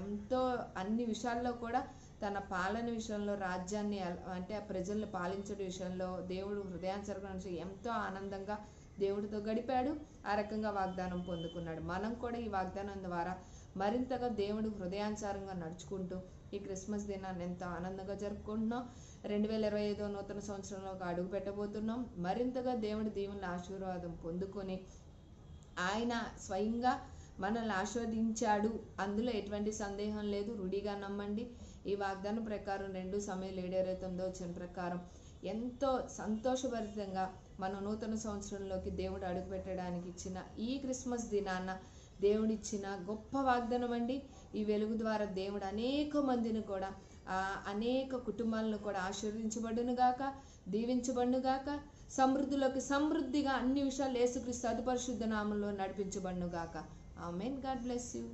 ఎంతో అన్ని విషయాల్లో కూడా తన పాలన విషయంలో రాజ్యాన్ని అంటే ఆ ప్రజల్ని పాలించడం విషయంలో దేవుడు హృదయాంతరంగం నుంచి ఎంతో ఆనందంగా దేవుడితో గడిపాడు. ఆ రకంగా వాగ్దానం పొందుకున్నాడు. మనం కూడా ఈ వాగ్దానం ద్వారా మరింతగా దేవుడు హృదయానుసారంగా నడుచుకుంటూ ఈ క్రిస్మస్ దినాన్ని ఎంతో ఆనందంగా జరుపుకుంటున్నాం. 2025 నూతన సంవత్సరంలోకి అడుగు పెట్టబోతున్నాం. మరింతగా దేవుడి దీవెనల ఆశీర్వాదం పొందుకొని ఆయన స్వయంగా మనల్ని ఆశీర్వదించాడు, అందులో ఎటువంటి సందేహం లేదు. రూఢిగా నమ్మండి. ఈ వాగ్దానం ప్రకారం 2 సమయాలు 7:29 వచ్చిన ప్రకారం ఎంతో సంతోషభరితంగా మన నూతన సంవత్సరంలోకి దేవుడు అడుగుపెట్టడానికి ఇచ్చిన ఈ క్రిస్మస్ దినాన దేవుడిచ్చిన గొప్ప వాగ్దానం అండి. ఈ వెలుగు ద్వారా దేవుడు అనేక మందిని కూడా అనేక కుటుంబాలను కూడా ఆశీర్వదించబడునుగాక, దీవించబడునుగాక, సమృద్ధిలోకి సమృద్ధిగా అన్ని విషయాలు యేసుక్రీస్తు అతి పరిశుద్ధ నామంలో నడిపించబడునుగాక. ఆమేన్. God bless you.